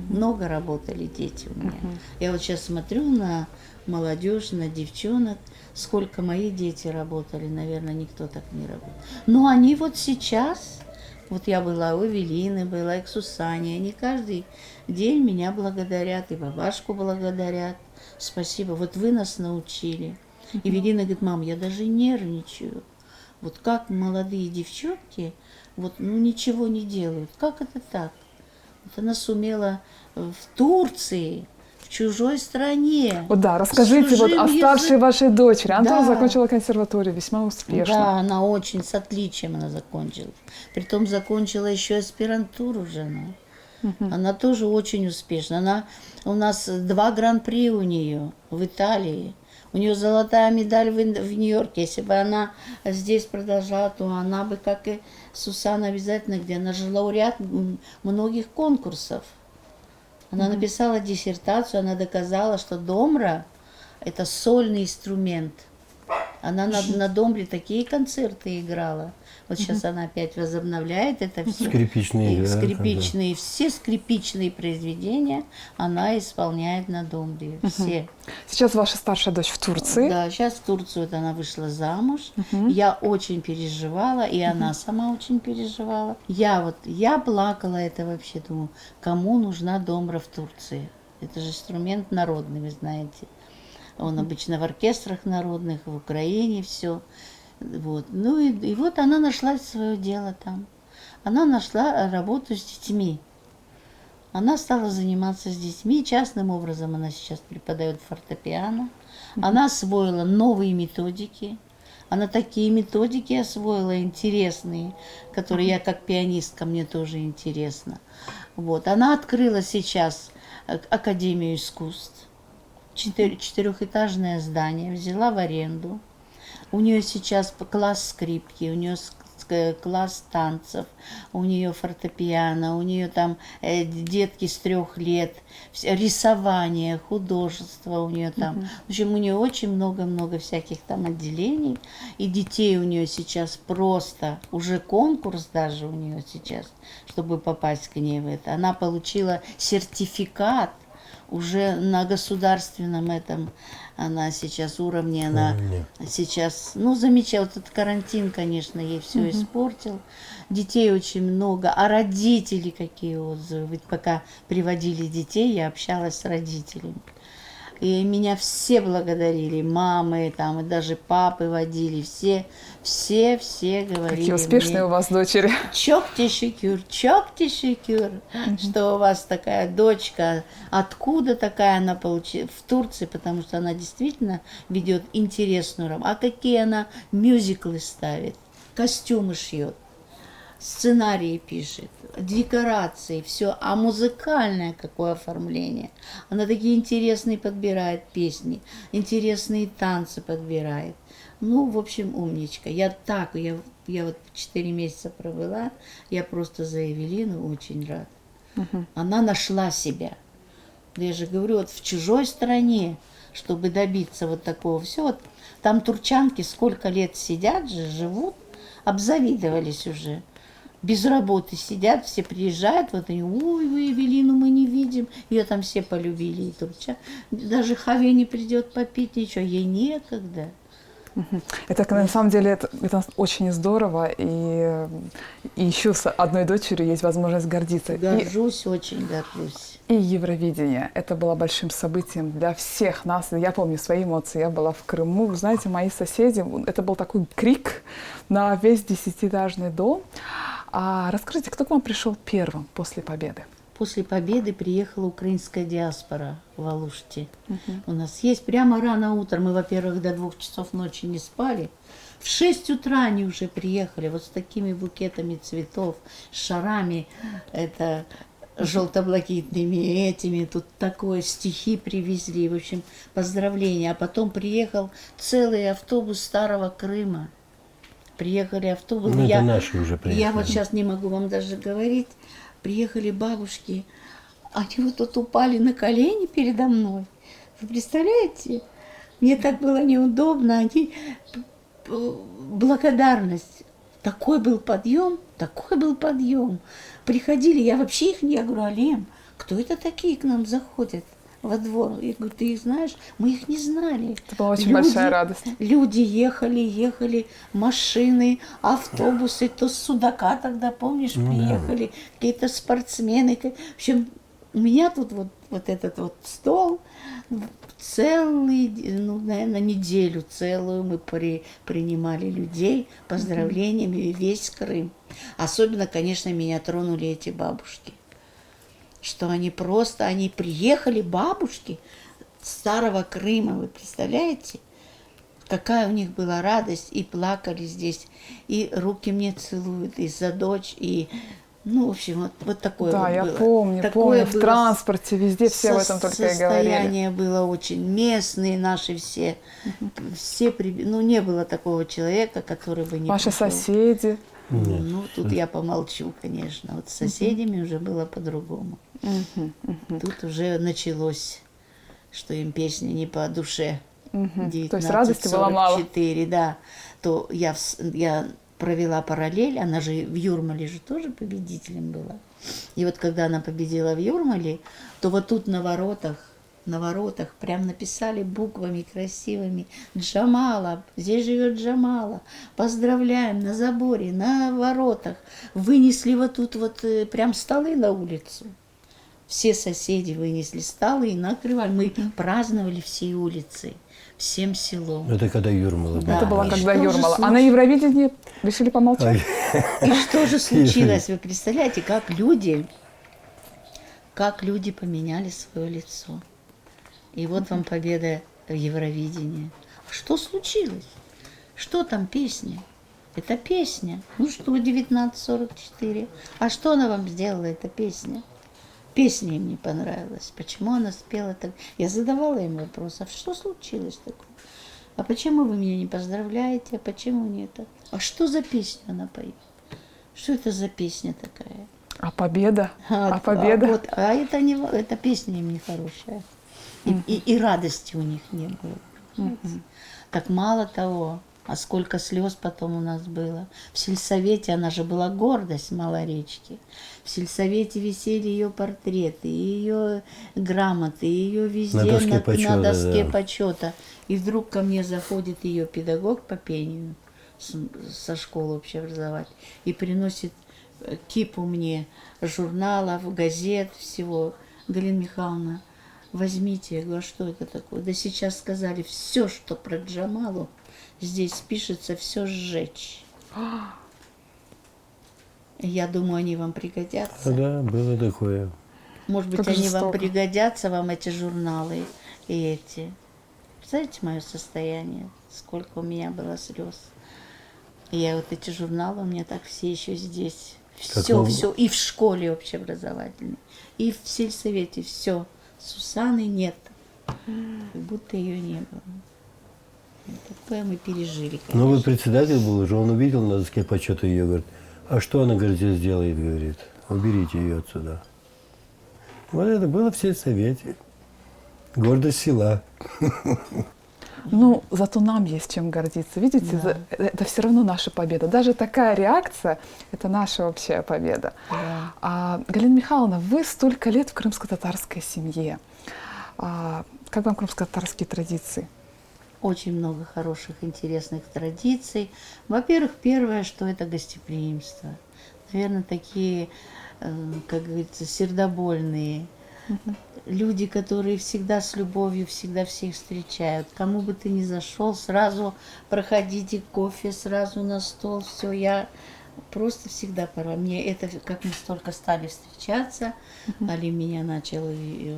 много работали дети у меня. Я вот сейчас смотрю на молодежь, на девчонок, сколько мои дети работали, наверное, никто так не работал. Но они вот сейчас... Вот я была у Эвелины, была и к Сусане. Они каждый день меня благодарят, и бабашку благодарят. Спасибо, вот вы нас научили. Эвелина говорит: мам, я даже нервничаю. Вот как молодые девчонки, вот, ну, ничего не делают. Как это так? Вот она сумела в Турции, в чужой стране. Вот да, расскажите вот о старшей вашей дочери. Она тоже закончила консерваторию весьма успешно. Да, она очень, с отличием она закончила. Притом закончила еще аспирантуру же она. Она тоже очень успешна. Она, у нас 2 гран-при у нее в Италии. У нее золотая медаль в Нью-Йорке. Если бы она здесь продолжала, то она бы, как и Сусана, обязательно, где она же лауреат многих конкурсов. Она написала диссертацию, она доказала, что домбра – это сольный инструмент. Она на домбре такие концерты играла. Вот сейчас она опять возобновляет это все. Скрипичные игры. Скрипичные, все скрипичные произведения она исполняет на домбре. Все. Сейчас ваша старшая дочь в Турции. Да, сейчас в Турцию вот она вышла замуж. Я очень переживала, и она сама очень переживала. Я плакала, это вообще думаю, кому нужна домбра в Турции? Это же инструмент народный, вы знаете. Он обычно в оркестрах народных, в Украине все. Вот. Ну и вот она нашла свое дело там. Она нашла работу с детьми. Она стала заниматься с детьми. Частным образом она сейчас преподает фортепиано. Она освоила новые методики. Она такие методики освоила интересные, которые я как пианистка, мне тоже интересно. Вот. Она открыла сейчас Академию искусств. 4-этажное здание, взяла в аренду. У нее сейчас класс скрипки, у нее класс танцев, у нее фортепиано, у нее там детки с 3 лет, рисование, художество у нее там. В общем, у нее очень много-много всяких там отделений. И детей у нее сейчас просто, уже конкурс даже у нее сейчас, чтобы попасть к ней в это. Она получила сертификат уже на государственном этом она сейчас уровне, она Уровне. сейчас, ну, замечаю, вот этот карантин, конечно, ей все испортил. Детей очень много, а родители какие отзывы. Ведь пока приводили детей, я общалась с родителями. И меня все благодарили, мамы, там, и даже папы водили, все говорили. Какие успешные мне, у вас дочери. чокти шикюр, что у вас такая дочка, откуда такая она получила, в Турции, потому что она действительно ведет интересную работу. А какие она мюзиклы ставит, костюмы шьет, сценарии пишет, декорации, все, а музыкальное какое оформление. Она такие интересные подбирает песни, интересные танцы подбирает. Ну, в общем, умничка. Я вот 4 месяца провела, я просто за Эвелину очень рада. Она нашла себя. Я же говорю, вот в чужой стране, чтобы добиться вот такого всего, вот там турчанки сколько лет сидят же, живут, обзавидовались уже. Без работы сидят, все приезжают, вот они, ой, вы Эвелину мы не видим. Ее там все полюбили, и турчан. Даже Хаве не придет попить, ничего, ей некогда. Это на самом деле это очень здорово, и еще с одной дочерью есть возможность гордиться. Горжусь, очень горжусь. И Евровидение. Это было большим событием для всех нас. Я помню свои эмоции. Я была в Крыму. Вы знаете, мои соседи, это был такой крик на весь 10-этажный дом. А расскажите, кто к вам пришел первым после победы? После победы приехала украинская диаспора в Алуште. У нас есть прямо рано утром. Мы, во-первых, до 2 часов ночи не спали. В 6 утра они уже приехали вот с такими букетами цветов, с шарами, это желто-блакитными этими. Тут такое, стихи привезли. В общем, поздравления. А потом приехал целый автобус Старого Крыма. Приехали автобусы. Ну, это наши уже приехали. Я вот сейчас не могу вам даже говорить. Приехали бабушки, они вот тут упали на колени передо мной. Вы представляете? Мне так было неудобно. Они... Благодарность. Такой был подъем, такой был подъем. Приходили, я вообще их не... Я говорю, Алем, кто это такие к нам заходят во двор? Я говорю, ты их знаешь? Мы их не знали. Это была очень большая радость. Люди ехали, машины, автобусы, то с Судака тогда, помнишь, приехали, какие-то спортсмены. В общем, у меня тут вот этот вот стол целый, ну, наверное, неделю целую мы принимали людей поздравлениями, весь Крым. Особенно, конечно, меня тронули эти бабушки. Что они приехали, бабушки, Старого Крыма, вы представляете? Какая у них была радость, и плакали здесь, и руки мне целуют, и за дочь, и, ну, в общем, вот такое да, вот я было. помню, Такое в транспорте, везде все об этом только и говорили. Состояние было очень, местные наши все, ну, не было такого человека, который бы не Ваши пришел. соседи. Ну, тут я помолчу, конечно. Вот с соседями уже было по-другому. Тут уже началось, что им песня не по душе. То есть радости было мало. 1944, да. То я провела параллель, она же в Юрмале же тоже победителем была. И вот когда она победила в Юрмале, то вот тут на воротах прям написали буквами красивыми «Джамала, здесь живет Джамала, поздравляем» на заборе, на воротах. Вынесли вот тут вот прям столы на улицу. Все соседи вынесли столы и накрывали. Мы праздновали всей улицей, всем селом. Это когда Юрмала была. Да. Это было И когда что же Юрмала. А случилось? на Евровидении решили помолчать? И что же случилось? Вы представляете, как люди поменяли свое лицо. И вот вам победа в Евровидении. Что случилось? Что там песня? Это песня. Ну что, 1944. А что она вам сделала, эта песня? Песня им не понравилась. Почему она спела так? Я задавала им вопрос, а что случилось такое? А почему вы меня не поздравляете? А почему нет? А что за песню она поет? Что это за песня такая? А победа? А победа? Эта песня им не хорошая. И радости у них не было. Так мало того, А сколько слез потом у нас было. В сельсовете она же была гордость Малоречки. В сельсовете висели ее портреты, ее грамоты, ее везде На доске почета, на доске да. почета. И вдруг ко мне заходит ее педагог по пению со школы общеобразовательной и приносит кипу мне журналов, газет, всего. Галина Михайловна, возьмите. Я говорю, а что это такое? Да сейчас сказали, все, что про Джамалу здесь пишется, все сжечь. Я думаю, они вам пригодятся. Да, было такое. Может быть, Как они вам жестоко. пригодятся, вам эти журналы и эти. Представляете мое состояние? Сколько у меня было слез. И я вот эти журналы, у меня так все еще здесь. Как Все, вам- все. И в школе общеобразовательной, и в сельсовете. Все. Сусаны нет. Как будто ее не было. Вот такое мы пережили, конечно. Новый председатель был уже, он увидел на доске почета ее, говорит, а что она, говорит, здесь делает, говорит, уберите ее отсюда. Вот это было в сельсовете. Гордость села. Ну, зато нам есть чем гордиться. Видите, это все равно наша победа. Даже такая реакция – это наша общая победа. Да. Галина Михайловна, вы столько лет в крымско-татарской семье. Как вам крымско-татарские традиции? Очень много хороших, интересных традиций. Во-первых, первое, что это гостеприимство. Наверное, такие, как говорится, сердобольные. Люди, которые всегда с любовью, всегда всех встречают. Кому бы ты ни зашел, сразу проходите кофе, сразу на стол. Все, я просто всегда пора. Мне это, как мы столько стали встречаться, Али меня начал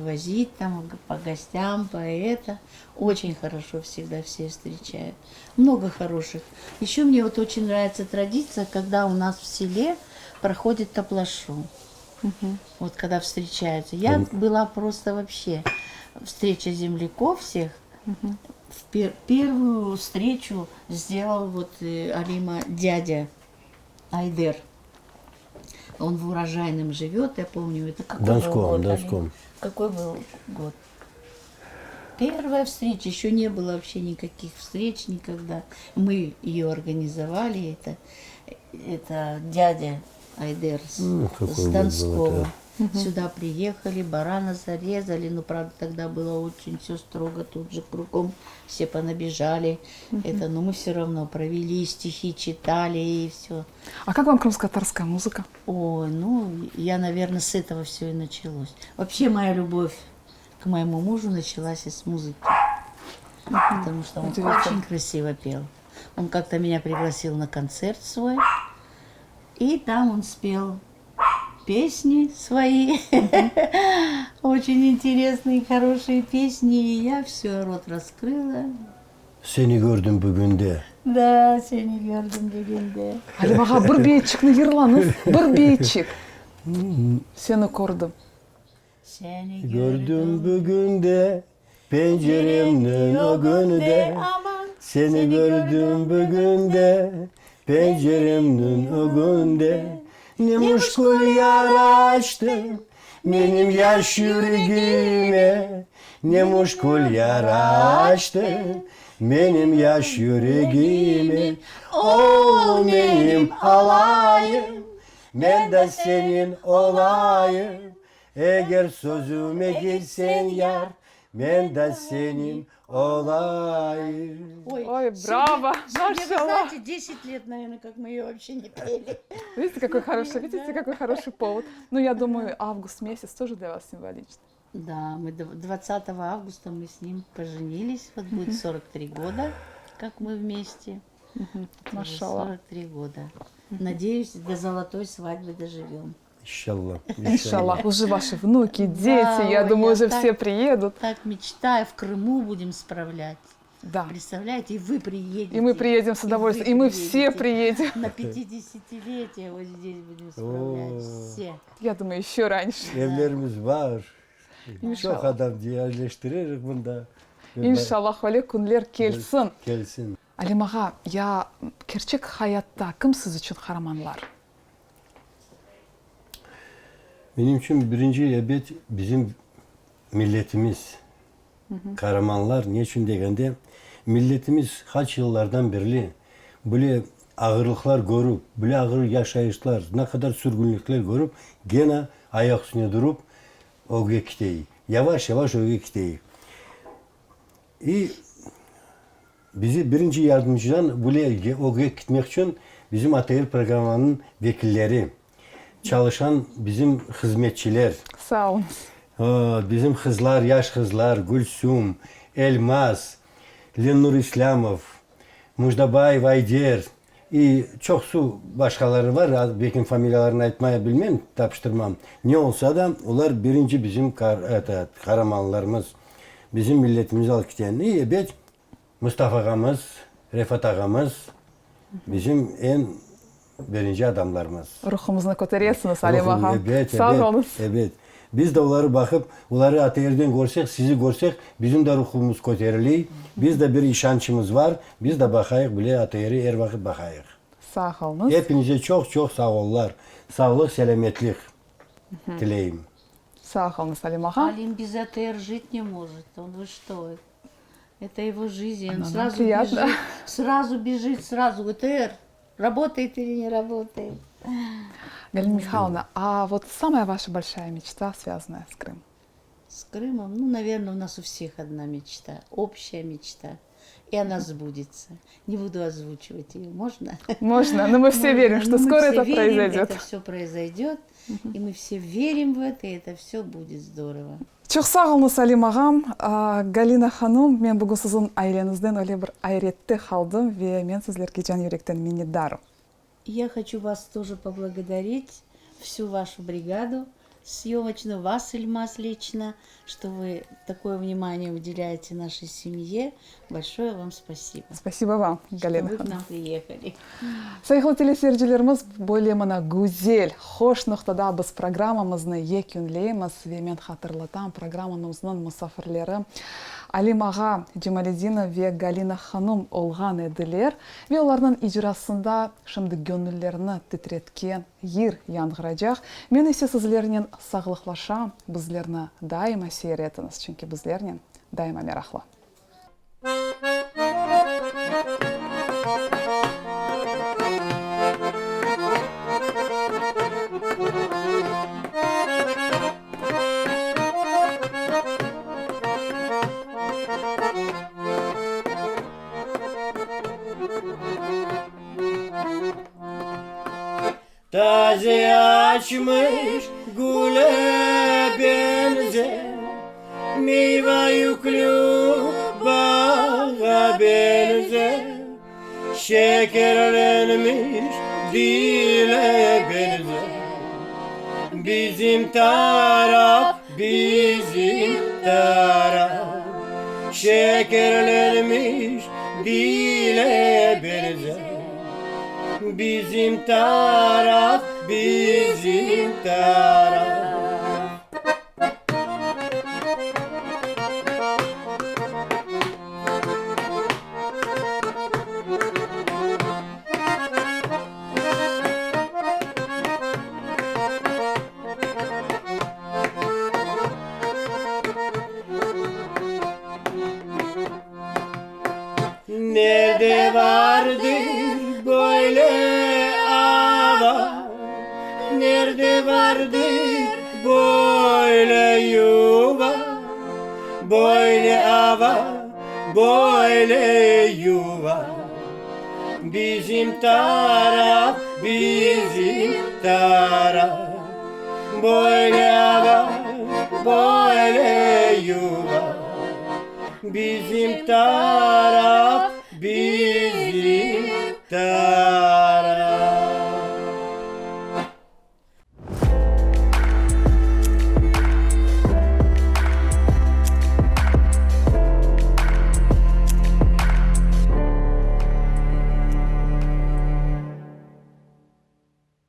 возить там по гостям, по это. Очень хорошо всегда все встречают. Много хороших. Еще мне вот очень нравится традиция, когда у нас в селе проходит таплашу. Вот когда встречаются. Я была просто вообще встреча земляков всех. Первую встречу сделал вот Алима дядя Айдер. Он в Урожайном живет, я помню, это какой был Донском, год, Донском. Алим? Какой был год? Первая встреча, еще не было вообще никаких встреч никогда. Мы ее организовали, это дядя Айдер какой с год был Донского. это? Сюда приехали, барана зарезали, но правда тогда было очень все строго, тут же кругом все понабежали. Но мы все равно провели, стихи читали и все. А как вам крымско-татарская музыка? Ой, я, наверное, с этого все и началось. Вообще моя любовь к моему мужу началась из музыки. Потому что он Удивительно. очень красиво пел. Он как-то меня пригласил на концерт свой. И там он спел песни свои. Очень интересные, хорошие песни. И я все, рот раскрыла. Seni gördüm bugün de. Да, seni gördüm bugün de. Алимаға бір бейітчікні ерлаңыз, бір бейітчік. Сені көрдім. Seni Gördüm bugün de penceremden o günde. Aman Seni gördüm bugün de penceremden o günde. Ne muşkul yara açtım benim yaş yüreğime. Ne muşkul yara açtım benim yaş yüreğime. O benim alayım, ben de senin olayım. Eğer sözüme girsen yar, ben de senin olayım. Ой, браво! Вы Машаллах! знаете, 10 лет, наверное, как мы ее вообще не пели. Видите, какой хороший повод. Ну, я думаю, август месяц тоже для вас символичный. Да, мы 20 августа мы с ним поженились. Вот будет 43 года, как мы вместе. Уже Машаллах. 43 года. Надеюсь, до золотой свадьбы доживем. İnşallah. Иншаллах, уже ваши внуки, дети, я ой, думаю, я уже так- все приедут. Так мечтаю, в Крыму будем справлять. Да. Представляете, и вы приедете. И мы приедем с удовольствием, и мы все приедем. На 50-летие вот здесь будем справлять. Oo. Все. Я думаю, еще раньше. Evlerimiz var. Çok İnşallah. adam yerleştirerek bunda. Иншаллах, валек күнлер келсін. Gelsin. Алимаға, я керчек хаятта кім сіз үшін қараманлар? Benim için birinci ebed bizim milletimiz. Kahramanlar. Niçin degende milletimiz kaç yıllardan beri böyle ağırlıklar görüp, böyle ağır yaşayışlar, ne kadar sürgünlükler görüp gene ayak üstüne durup o gittiği. Yavaş yavaş o gittiği. Bizi birinci yardımcıdan buraya o gitmek için bizim ATR programının vekilleri, çalışan bizim hizmetçiler, Sağ olun. bizim kızlar, yaş kızlar, Gülsüm, Elmas, Lenur İslamov, Mujdabayev Ayder, çok su başkaları var. Belki familyalarını etmeye bilmem, tapıştırmam. Ne olsa da onlar birinci bizim kahramanlarımız. Bizim milletimiz alkışlayan. Evet, Mustafa ağamız, Refat ağamız bizim en birinci adamlarımız. Ruhumuzni ko'taryapsiniz, Halim ağam. Evet, Sağ evet, olun. evet. Biz de onları bakıp, onları ATR'den görsek, sizi görsek, bizim de ruhumuz koterilir. Biz de bir işancımız var. Biz de bakayık bile ATR'i her vakit bakayık. Sağ olun. Hepinize çok çok sağ ollar. Sağlık, selametlik dileyim. Sağ olun, Halim ağam. Алим без АТР жить не может. Вы что? Это его жизнь. Он Нам сразу приятно. бежит, сразу АТР. Работает или не работает? Галина Михайловна, а вот самая ваша большая мечта, связанная с Крымом? С Крымом, ну, наверное, у нас у всех одна мечта, общая мечта. И она сбудется. Не буду озвучивать ее, можно? Можно, но мы все верим, что Ну, мы скоро все это верим, произойдет. Это все произойдет, и мы все верим в это, и это все будет здорово. Çok sağ olun Halim ağam. Галина ханым, мен бүгін сіздің айлеңізден өле бір айретті қалдым ве мен сіздерге жан жүректен миннетдарым. Я хочу вас тоже поблагодарить, всю вашу бригаду, съемочную, вас, Ильмаз, лично, что вы такое внимание уделяете нашей семье. Большое вам спасибо, Спасибо вам, что Галина вы к ханым. нам приехали. Сайқыл телесерджилеріміз бөле мына гүзел, хош нұқтада біз программамызны екінлейміз ве мен хатырлатам программамыздың мұсафирлері Алим аға Джемалединов ве Галина ханым олған еділер ве олардың ижрасында шымды гönüllеріні тітреткен ер яңғырajақ. Мен есе сізлерінен сағлықлашам, біздеріні дайыма сейретіңіз, чүнки біздерінен дайыма мерақлы. Taze açmış güle benzer, meyve yüklü bağa benzer, şekerlenmiş dile benzer. Bizim taraf, şekerlenmiş dile benzer. Bizim taraf. Nerede vardır böyle ava? Nerede vardır böyle yuva? Böyle ava, böyle yuva. Bizim taraf. Böyle ava, böyle yuva. Bizim taraf.